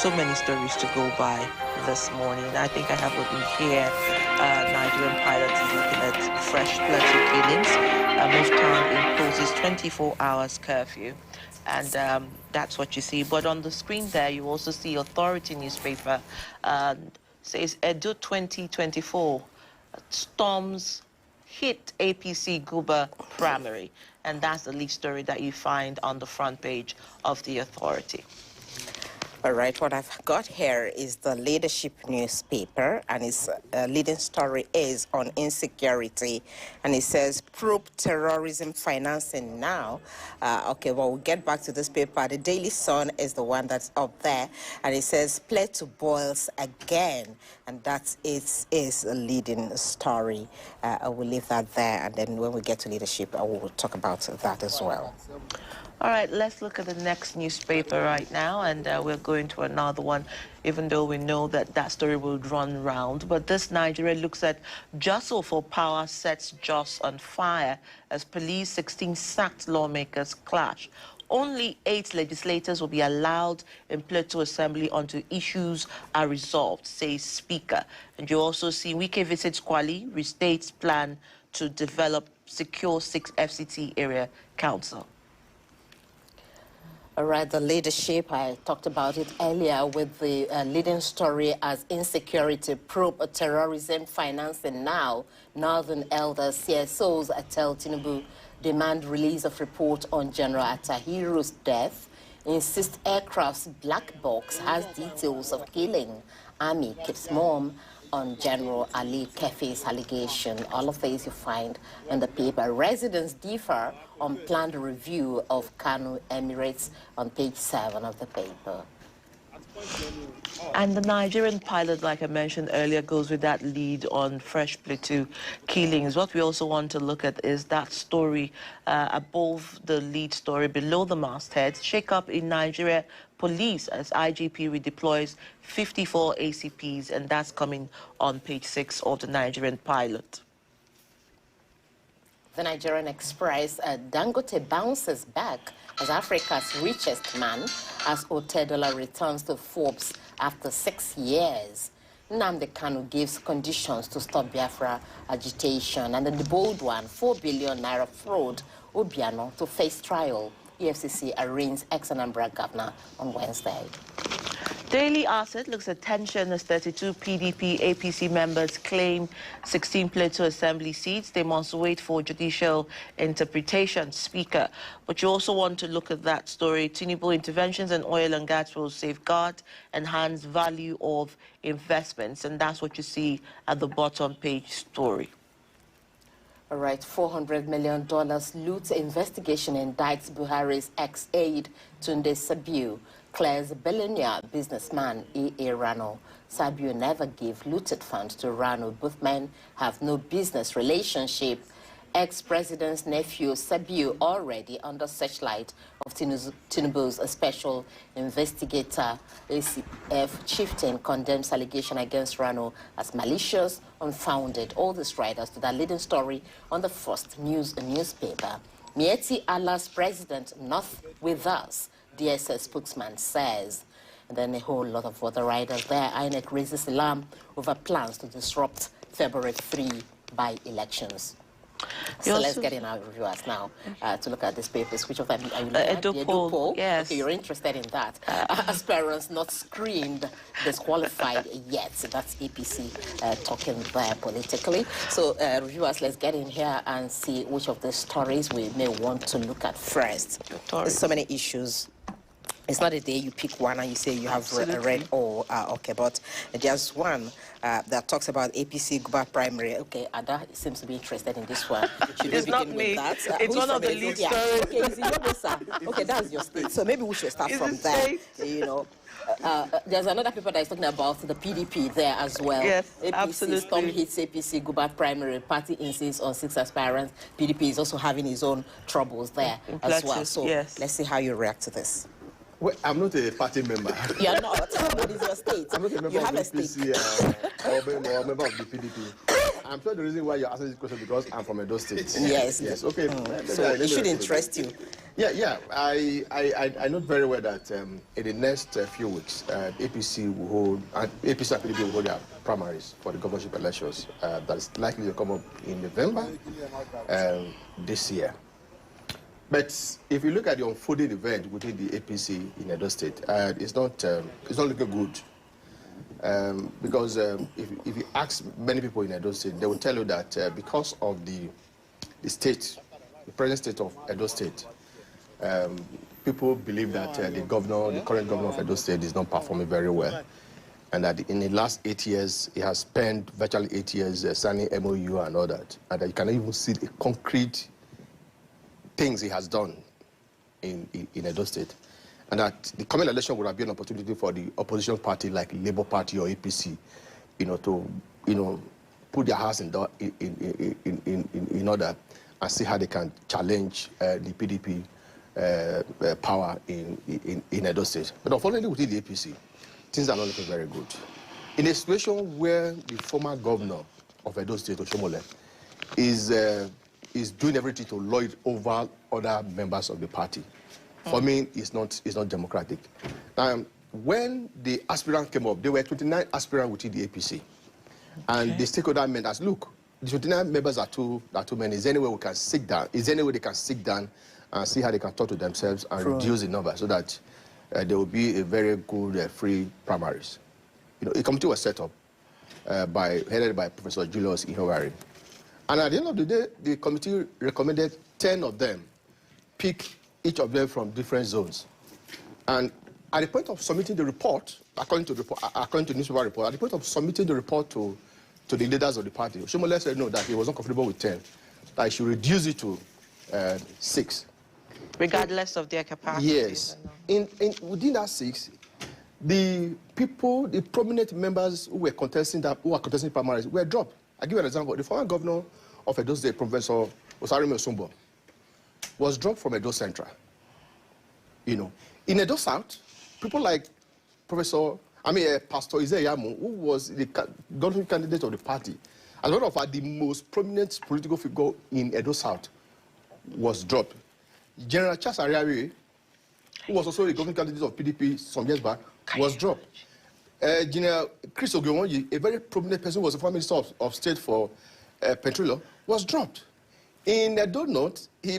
So many stories to go by this morning. I think I have with me here Nigerian pilot is looking at fresh plateau killings. Muftan imposes 24 hours curfew. And that's what you see. But on the screen there, you also see Authority newspaper says Edo 2024 storms hit APC Guba primary. And that's the lead story that you find on the front page of the Authority. All right, what I've got here is the Leadership newspaper, and its leading story is on insecurity, and it says, probe terrorism financing now. Okay, well, we'll get back to this paper. The Daily Sun is the one that's up there, and it says, Plateau boils again, and that is a leading story. I will leave that there, and then when we get to leadership, I will talk about that as well. All right, let's look at the next newspaper right now, and we're going to another one, even though we know that that story will run round. But this Nigeria looks at jostle for power sets Jos on fire as police 16 sacked lawmakers clash. Only 8 legislators will be allowed in Plateau Assembly until issues are resolved, says Speaker. And you also see Wike visits Kwali, restates plan to develop secure 6 FCT area council. All right, the leadership, I talked about it earlier with the leading story as insecurity probe terrorism financing now. Northern elders, CSOs tell Tinubu demand release of report on General Atahiru's death. Insist aircraft's black box has details of killing. Army keeps mum on General Ali Kefe's allegation. All of these you find in the paper. Residents differ on planned review of Kano Emirates on page 7 of the paper. And the Nigerian pilot, like I mentioned earlier, goes with that lead on fresh plateau killings. What we also want to look at is that story above the lead story, below the masthead. Shake up in Nigeria police as IGP redeploys 54 ACPs, and that's coming on page 6 of the Nigerian pilot. The Nigerian Express, Dangote bounces back as Africa's richest man as Otedola returns to Forbes after 6 years. Nnamdi Kanu gives conditions to stop Biafra agitation. And then the bold one, 4 billion naira fraud, Obiano to face trial. EFCC arraigns ex-Anambra governor on Wednesday. Daily Asset looks at tension as 32 PDP APC members claim 16 Plateau Assembly seats. They must wait for judicial interpretation, Speaker. But you also want to look at that story. Tinubu interventions in oil and gas will safeguard, enhance value of investments. And that's what you see at the bottom page story. All right, $400 million loot investigation indicts Buhari's ex-aide Tunde Sabiu. Claire's billionaire businessman E.A. Rano. Sabiu never gave looted funds to Rano. Both men have no business relationship. Ex-president's nephew Sabiu already under searchlight of Tinubu's special investigator. ACF chieftain condemns allegation against Rano as malicious, unfounded. All these writers to that leading story on the first newspaper. Mieti Allah's president not with us, DSS spokesman says. And then a whole lot of other writers there. INEC raises alarm over plans to disrupt February 3 by elections. So let's get in our reviewers now to look at these papers. Which of them are you looking at? The Edo poll. Yes. Okay, you're interested in that. Aspirants not screened, disqualified yet. That's APC talking there politically. So reviewers, let's get in here and see which of the stories we may want to look at first. There's so many issues. It's not a day you pick one and you say you have read all. Okay, but there's one that talks about APC Guba primary. Okay, Ada seems to be interested in this one. Should it's we not begin me. with that? It's one of the lead stories. Okay, it's in your Okay, that's your state. So maybe we should start from there. You know. There's another paper that is talking about the PDP there as well. Yes, APC absolutely. Storm hits APC Guba primary. Party insists on 6 aspirants. PDP is also having his own troubles there as well. So let's see how you react to this. Well, I'm not a party member. You're not. What is your state? I'm not a member you of have the a state. APC or a member of the PDP. I'm sure the reason why you're asking this question because I'm from Edo State. Yes. Yes. Okay. So it should interest you. Yeah. I know very well that in the next few weeks, APC will hold, APC and PDP will hold their primaries for the governorship elections. That is likely to come up in November this year. But if you look at the unfolding event within the APC in Edo State, it's not looking good. Because if you ask many people in Edo State, they will tell you that because of the present state of Edo State, people believe that the current governor of Edo State is not performing very well. And that in the last 8 years, he has spent virtually 8 years signing MOU and all that. And that you can even see the concrete things he has done in Edo State. And that the coming election would have been an opportunity for the opposition party like Labour Party or APC, to put their house in order and see how they can challenge the PDP power in Edo State. But unfortunately within the APC, things are not looking very good. In a situation where the former governor of Edo State, Oshomole, is doing everything to lord over other members of the party, for me, it's not democratic. When the aspirants came up, there were 29 aspirants within the APC. And the stakeholder meant as, look, the 29 members are too many. Is there any way we can sit down? Is there any way they can sit down and see how they can talk to themselves and reduce the number so that there will be a very good free primaries? A committee was set up headed by Professor Julius Ihowari. And at the end of the day, the committee recommended 10 of them pick each of them from different zones. And at the point of submitting the report, according to the newspaper report, at the point of submitting the report to the leaders of the party, Oshomole said no, that he was not comfortable with 10, that he should reduce it to 6. Regardless of their capacity. Yes. Within that 6, the prominent members who are contesting primaries were dropped. I'll give you an example. The former governor of Edo State, Professor Osarime Osumbo, was dropped from Edo Central. In Edo South, people like Pastor Isaiah Yamu, who was the government candidate of the party, as one of the most prominent political figure in Edo South, was dropped. General Charles Ariari, who was also the government candidate of PDP some years back, was dropped. General Chris Ogewonyi, a very prominent person who was the former minister of state for petroleum, was dropped. In Edo North, he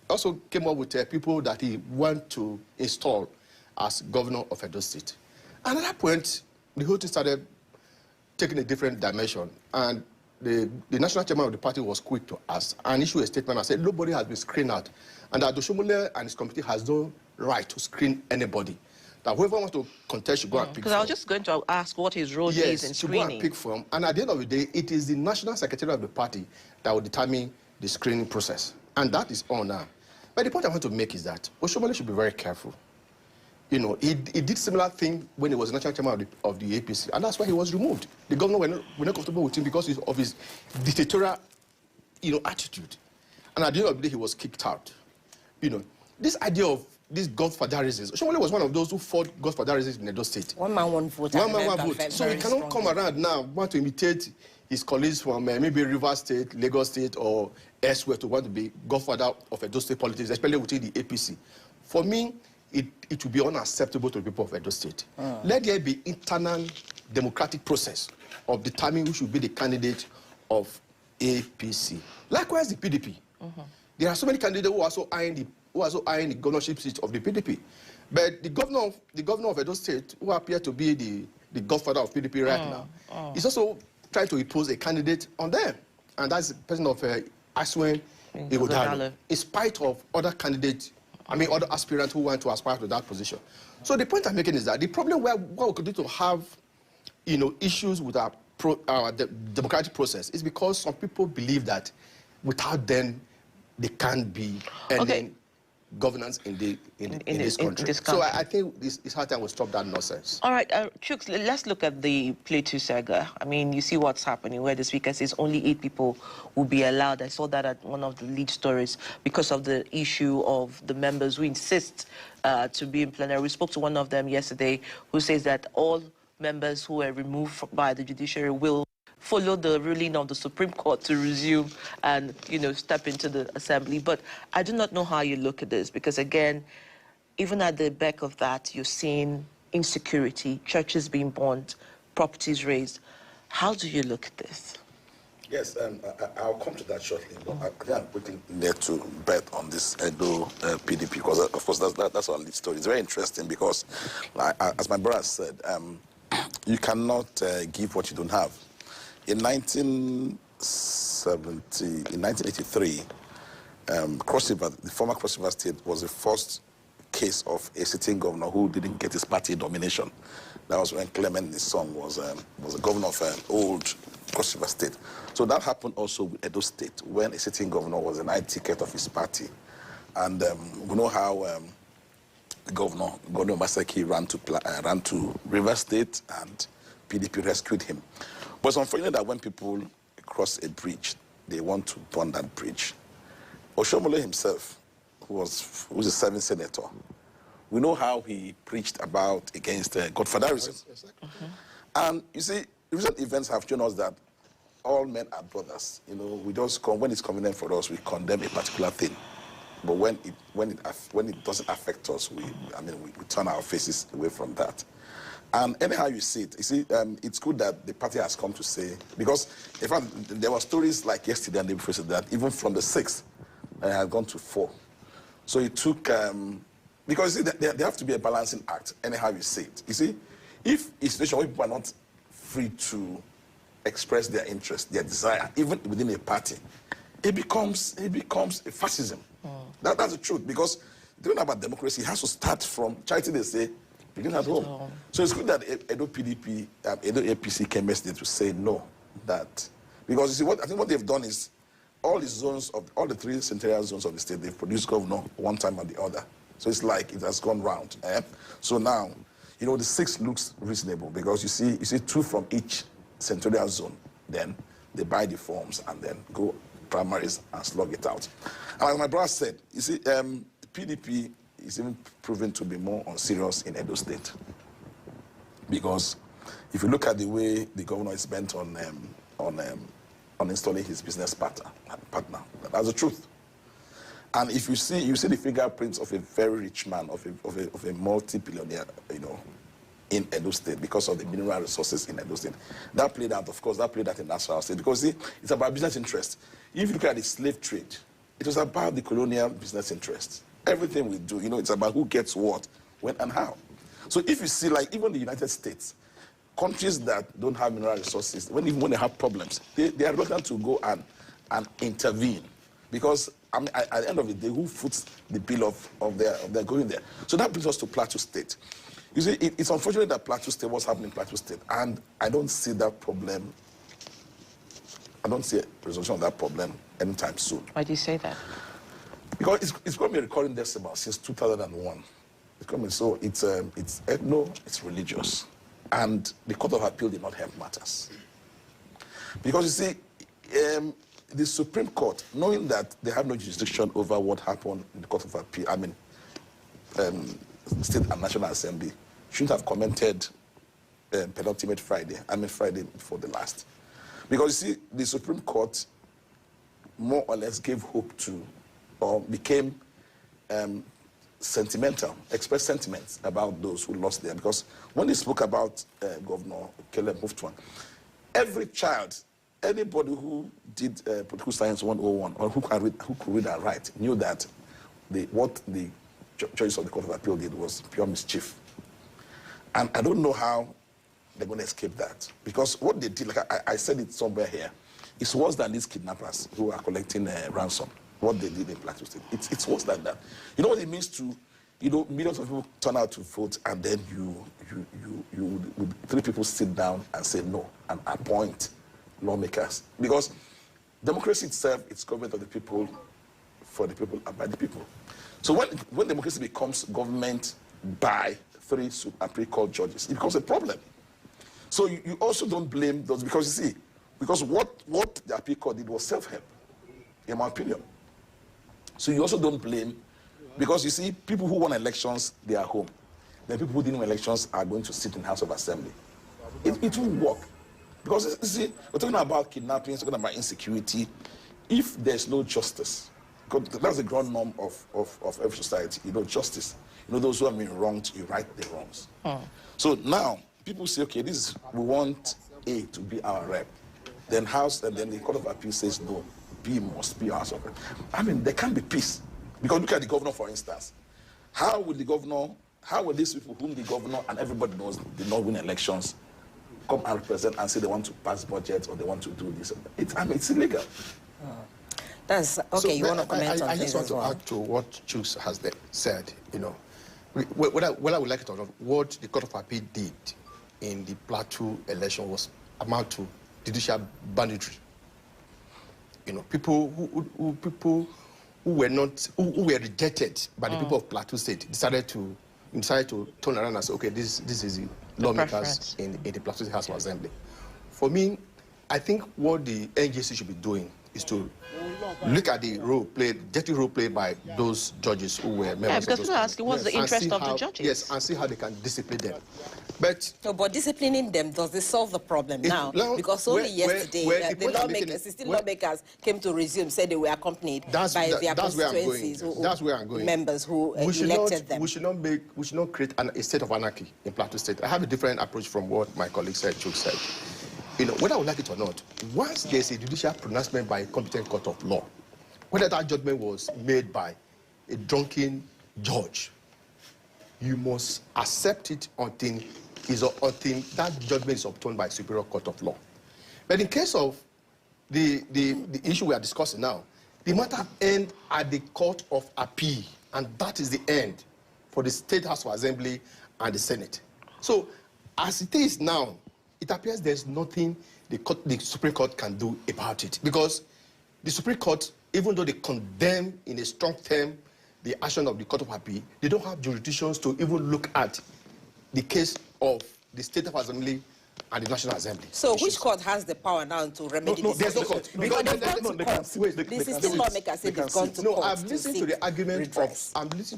also came up with people that he wanted to install as governor of Edo State. And at that point, the whole thing started taking a different dimension. And the national chairman of the party was quick to ask and issue a statement and said nobody has been screened out. And that Oshomole and his committee has no right to screen anybody. That whoever wants to contest should go and pick from. Because I was just going to ask what his role is in screening. Yes, should go and pick from. And at the end of the day, it is the national secretary of the party that will determine the screening process. And that is all now. But the point I want to make is that Oshomole should be very careful. He did similar thing when he was national chairman of the APC, and that's why he was removed. The governor were not comfortable with him because of his dictatorial, attitude. And at the end of the day, he was kicked out. This idea of this godfatherism, Oshomole was one of those who fought godfatherism in Edo State. One man, one vote. One man, one vote. So he cannot come around now, want to imitate his colleagues from maybe Rivers State, Lagos State, or elsewhere to want to be godfather of Edo State politics, especially within the APC. For me, it would be unacceptable to the people of Edo State. Let there be internal democratic process of determining who should be the candidate of APC. Likewise, the PDP. There are so many candidates who are also eyeing the governorship seat of the PDP. But the governor of Edo State, who appears to be the godfather of PDP right now, is also trying to impose a candidate on them. And that's the person of Aswen Ighodalo, in spite of other candidates, other aspirants who want to aspire to that position. So the point I'm making is that the problem where we continue to have, issues with our democratic process is because some people believe that without them, they can't be any governance in this country. So I think it's hard time we stop that nonsense. All right, Chuks, let's look at the Plateau saga. You see what's happening, where the speaker says only 8 people will be allowed. I saw that at one of the lead stories because of the issue of the members who insist to be in plenary. We spoke to one of them yesterday who says that all members who were removed by the judiciary will follow the ruling of the Supreme Court to resume and, step into the assembly. But I do not know how you look at this because, again, even at the back of that, you're seeing insecurity, churches being burned, properties raised. How do you look at this? Yes, I'll come to that shortly. But I think I'm putting there to bet on this Edo PDP because, of course, that's our lead story. It's very interesting because, as my brother said, you cannot give what you don't have. In 1983, Cross River, the former Cross River State, was the first case of a sitting governor who didn't get his party nomination. That was when Clement Nisong was a governor of old Cross River State. So that happened also with Edo State when a sitting governor was denied ticket of his party. And we know how Governor Masaki ran to River State and PDP rescued him. But it's unfortunate that when people cross a bridge, they want to burn that bridge. Oshomole himself, who was a serving senator, we know how he preached against godfatherism. And you see, recent events have shown us that all men are brothers. We just when it's convenient for us, we condemn a particular thing. But when it doesn't affect us, we turn our faces away from that. And anyhow you see it, it's good that the party has come to say, because in fact, there were stories like yesterday and the day before that even from the 6th, it had gone to 4. So it took, because there have to be a balancing act, anyhow you see it. You see, if a situation where people are not free to express their interest, their desire, even within a party, it becomes a fascism. That's the truth, because the thing about democracy, it has to start from charity, they say, begin at home. So it's good that Edo PDP, Edo APC came yesterday to say no, that, because you see, I think what they've done is, all the 3 senatorial zones of the state, they've produced governor one time or the other. So it's like it has gone round. So now, the 6 looks reasonable because you see 2 from each senatorial zone. Then they buy the forms and then go primaries and slug it out. And like my brother said, you see, PDP is even proven to be more unserious in Edo State. Because if you look at the way the governor is bent on installing his business partner. That's the truth. And if you see the fingerprints of a very rich man, of a multi-billionaire, in Edo State because of the mineral resources in Edo State. That played out, of course, in Nassau State because see, it's about business interest. If you look at the slave trade, it was about the colonial business interest. Everything we do, it's about who gets what, when, and how. So if you see, like even the United States, countries that don't have mineral resources, when they have problems, they are reluctant to go and intervene because at the end of the day, who foots the bill of their going there? So that brings us to Plateau State. You see, it's unfortunate that Plateau State, what's happening in Plateau State, and I don't see that problem. I don't see a resolution of that problem anytime soon. Why do you say that? Because it's going to be a recurring decimal since 2001. It's coming, so it's ethno, it's religious, and the Court of Appeal did not help matters. Because you see, the Supreme Court, knowing that they have no jurisdiction over what happened in the Court of Appeal, State and National Assembly, shouldn't have commented penultimate Friday, Friday before the last. Because you see, the Supreme Court more or less gave hope to, or became sentimental, expressed sentiments about those who lost there. Because when they spoke about Governor Caleb Muftuan, every child, anybody who did political science 101 or who could read and write knew that what the choice of the Court of Appeal did was pure mischief. And I don't know how they're going to escape that. Because what they did, like I said it somewhere here, it's worse than these kidnappers who are collecting ransom. What they did in Plateau State. It's worse than that. You know what it means to, millions of people turn out to vote and then you 3 people sit down and say no and appoint lawmakers. Because democracy itself, it's government of the people, for the people, and by the people. So when democracy becomes government by 3 Supreme Court judges, it becomes a problem. So you also don't blame those, because you see, because what the Appeal Court did was self-help, in my opinion. So you also don't blame, because you see, people who won elections, they are home. Then people who didn't win elections are going to sit in the House of Assembly. It won't work. Because, you see, we're talking about kidnapping, we're talking about insecurity. If there's no justice, because that's the ground norm of every society, justice. Those who have been wronged, you right the wrongs. So now, people say, okay, we want A to be our rep. Then the Court of Appeal says, no, B must be our sovereign. I mean, there can't be peace. Because look at the governor, for instance. How will these people whom the governor and everybody knows did not win elections come and represent and say they want to pass budget or they want to do this? It's illegal. That's okay. So, you want to comment on I just want to add to what Chuks has said. Whether I would like it or not, what the Court of Appeal did in the Plateau election was amount to judicial banditry. People who were rejected by the people of Plateau State decided to turn around and say, okay, this is the lawmakers in the Plateau House of Assembly. For me, I think what the NJC should be doing is to look at the dirty role played by those judges who were members of those. Because we're asking what's the interest of the judges. Yes, and see how they can discipline them. But disciplining them, does this solve the problem now? Because only yesterday, the lawmakers, 16 lawmakers came to resume, said they were accompanied by their constituencies, members who elected them. We should not create a state of anarchy in Plateau State. I have a different approach from what my colleague said, Chuck said. Whether I would like it or not, once there's a judicial pronouncement by a competent court of law, whether that judgment was made by a drunken judge, you must accept it until that judgment is obtained by a superior court of law. But in case of the issue we are discussing now, the matter ends at the Court of Appeal, and that is the end for the State House of Assembly and the Senate. So, as it is now, it appears there's nothing the Supreme Court can do about it, because the Supreme Court, even though they condemn in a strong term the action of the Court of Appeal, they don't have jurisdictions to even look at the case of the State of Assembly and the National Assembly. So which court has the power now to remedy this? There's no court. Because the system lawmakers say they've gone to court. No, I've listened to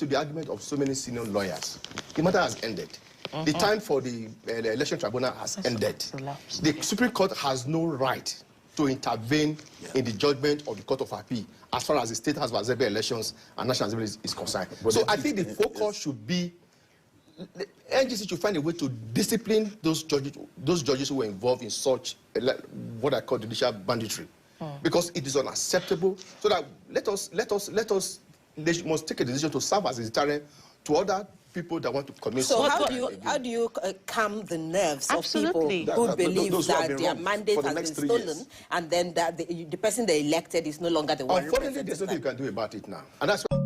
the argument of so many senior lawyers. The matter has ended. The time for the election tribunal has ended. The Supreme Court has no right to intervene in the judgment of the Court of Appeal as far as the State House of Assembly elections and National Assembly is concerned. So I think the focus should be, the NGC should find a way to discipline those judges who were involved in such what I call judicial banditry, because it is unacceptable. So that they must take a decision to serve as a deterrent to other people that want to commit. So how do you calm the nerves of people who believe that their mandate has been stolen, and then that the person they elected is no longer the one? Unfortunately, there's nothing you can do about it now, and that's why